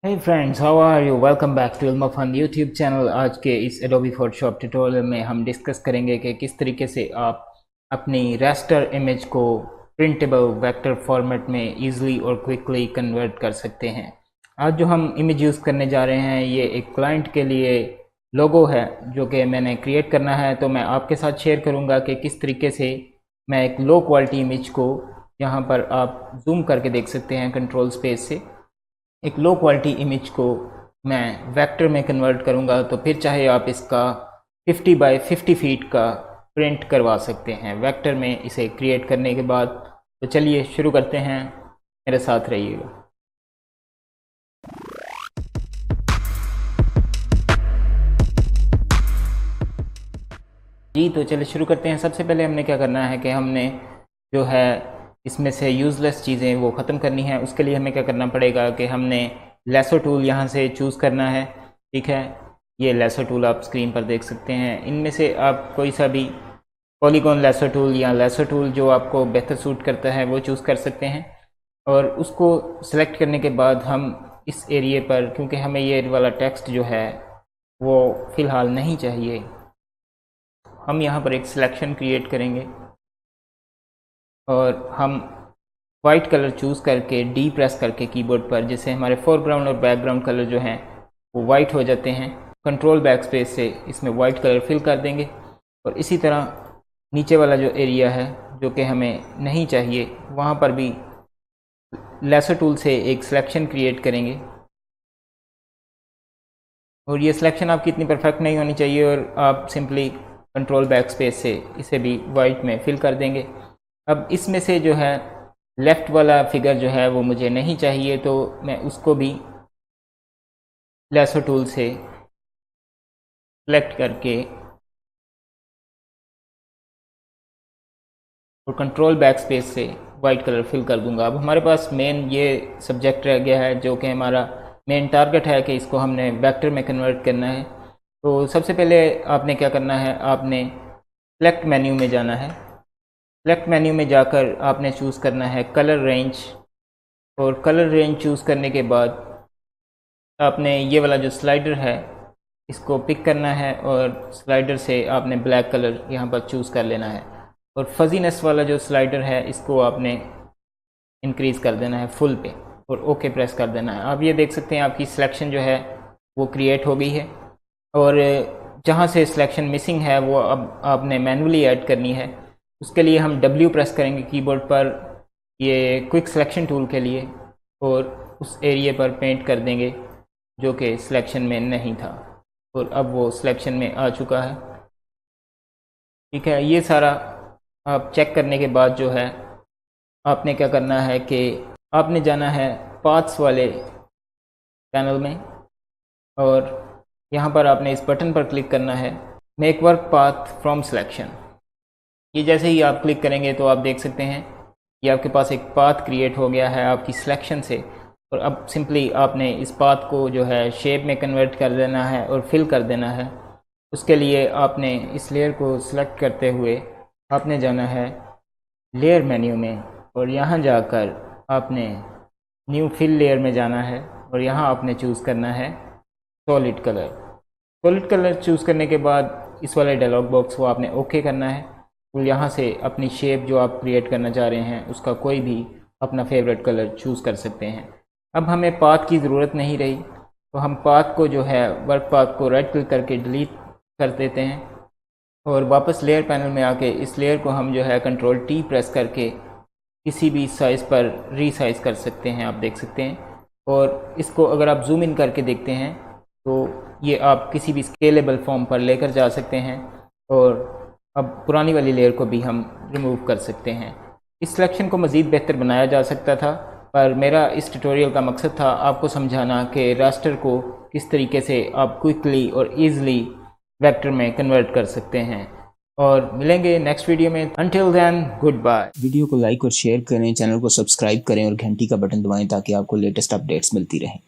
Hey friends, how are you? Welcome back to Ilma Fun YouTube channel. आज के इस Adobe Photoshop tutorial में हम डिस्कस करेंगे कि किस तरीके से आप अपनी raster इमेज को प्रिंटेबल वेक्टर फॉर्मेट में इजीली और क्विकली कन्वर्ट कर सकते हैं। आज जो हम इमेज यूज़ करने जा रहे हैं ये एक क्लाइंट के लिए लोगो है जो कि मैंने क्रिएट करना है, तो मैं आपके साथ शेयर करूँगा कि किस तरीके से मैं एक लो क्वालिटी इमेज को, यहाँ पर आप जूम करके देख सकते हैं कंट्रोल स्पेस से, एक लो क्वालिटी इमेज को मैं वेक्टर में कन्वर्ट करूंगा। तो फिर चाहे आप इसका 50 बाय 50 फीट का प्रिंट करवा सकते हैं वेक्टर में इसे क्रिएट करने के बाद। तो चलिए शुरू करते हैं, मेरे साथ रहिएगा। जी तो चलिए शुरू करते हैं। सबसे पहले हमने क्या करना है कि हमने जो है इसमें से यूज़लेस चीज़ें वो ख़त्म करनी है। उसके लिए हमें क्या करना पड़ेगा कि हमने लेसो टूल यहाँ से चूज़ करना है। ठीक है, ये लेसो टूल आप स्क्रीन पर देख सकते हैं। इनमें से आप कोई सा भी पॉलीगॉन लेसो टूल या लेसो टूल जो आपको बेहतर सूट करता है वो चूज़ कर सकते हैं। और उसको सिलेक्ट करने के बाद हम इस एरिए पर, क्योंकि हमें ये वाला टेक्स्ट जो है वो फ़िलहाल नहीं चाहिए, हम यहाँ पर एक सिलेक्शन क्रिएट करेंगे और हम वाइट कलर चूज़ करके डी प्रेस करके कीबोर्ड पर, जिससे हमारे फोरग्राउंड और बैकग्राउंड कलर जो हैं वो वाइट हो जाते हैं, कंट्रोल बैक स्पेस से इसमें वाइट कलर फिल कर देंगे। और इसी तरह नीचे वाला जो एरिया है जो कि हमें नहीं चाहिए, वहाँ पर भी लेसो टूल से एक सिलेक्शन क्रिएट करेंगे। और ये सिलेक्शन आपकी इतनी परफेक्ट नहीं होनी चाहिए और आप सिंपली कंट्रोल बैक स्पेस से इसे भी वाइट में फिल कर देंगे। अब इसमें से जो है लेफ़्ट वाला फिगर जो है वो मुझे नहीं चाहिए, तो मैं उसको भी लेसो टूल से सेलेक्ट करके और कंट्रोल बैक स्पेस से वाइट कलर फिल कर दूंगा। अब हमारे पास मेन ये सब्जेक्ट रह गया है जो कि हमारा मेन टारगेट है कि इसको हमने वेक्टर में कन्वर्ट करना है। तो सबसे पहले आपने क्या करना है, आपने सेलेक्ट मेन्यू में जाना है। सेलेक्ट मेन्यू में जाकर आपने चूज़ करना है कलर रेंज, और कलर रेंज चूज़ करने के बाद आपने ये वाला जो स्लाइडर है इसको पिक करना है और स्लाइडर से आपने ब्लैक कलर यहाँ पर चूज़ कर लेना है। और फजीनेस वाला जो स्लाइडर है इसको आपने इंक्रीज़ कर देना है फुल पे और ओके प्रेस कर देना है। आप ये देख सकते हैं आपकी सिलेक्शन जो है वो क्रिएट हो गई है। और जहाँ से सिलेक्शन मिसिंग है वो अब आपने मैनुअली ऐड करनी है। उसके लिए हम W प्रेस करेंगे कीबोर्ड पर, ये क्विक सिलेक्शन टूल के लिए, और उस एरिया पर पेंट कर देंगे जो कि सिलेक्शन में नहीं था, और अब वो सिलेक्शन में आ चुका है। ठीक है, ये सारा आप चेक करने के बाद जो है आपने क्या करना है कि आपने जाना है पाथ्स वाले पैनल में, और यहाँ पर आपने इस बटन पर क्लिक करना है make work path from selection. ये जैसे ही आप क्लिक करेंगे तो आप देख सकते हैं ये आपके पास एक पाथ क्रिएट हो गया है आपकी सिलेक्शन से। और अब सिंपली आपने इस पाथ को जो है शेप में कन्वर्ट कर देना है और फिल कर देना है। उसके लिए आपने इस लेयर को सिलेक्ट करते हुए आपने जाना है लेयर मेन्यू में, और यहाँ जाकर आपने न्यू फिल लेयर में जाना है और यहाँ आपने चूज़ करना है solid colour. Solid colour choose करने के बाद इस वाले डायलॉग बॉक्स को आपने ओके करना है। तो यहाँ से अपनी शेप जो आप क्रिएट करना चाह रहे हैं उसका कोई भी अपना फेवरेट कलर चूज़ कर सकते हैं। अब हमें पाथ की ज़रूरत नहीं रही, तो हम पाथ को जो है वर्क पाथ को राइट क्लिक करके डिलीट कर देते हैं और वापस लेयर पैनल में आके इस लेयर को हम जो है कंट्रोल T प्रेस करके किसी भी साइज़ पर रीसाइज़ कर सकते हैं, आप देख सकते हैं। और इसको अगर आप जूम इन करके देखते हैं तो ये आप किसी भी स्केलेबल फॉर्म पर लेकर जा सकते हैं, और अब पुरानी वाली लेयर को भी हम रिमूव कर सकते हैं। इस सिलेक्शन को मज़ीद बेहतर बनाया जा सकता था, पर मेरा इस ट्यूटोरियल का मकसद था आपको समझाना कि रास्टर को किस तरीके से आप क्विकली और ईज़िली वेक्टर में कन्वर्ट कर सकते हैं। और मिलेंगे नेक्स्ट वीडियो में। Until then good bye. Video को लाइक और शेयर करें, चैनल को सब्सक्राइब करें और घंटी का बटन दबाएं ताकि आपको लेटेस्ट अपडेट्स मिलती रहें।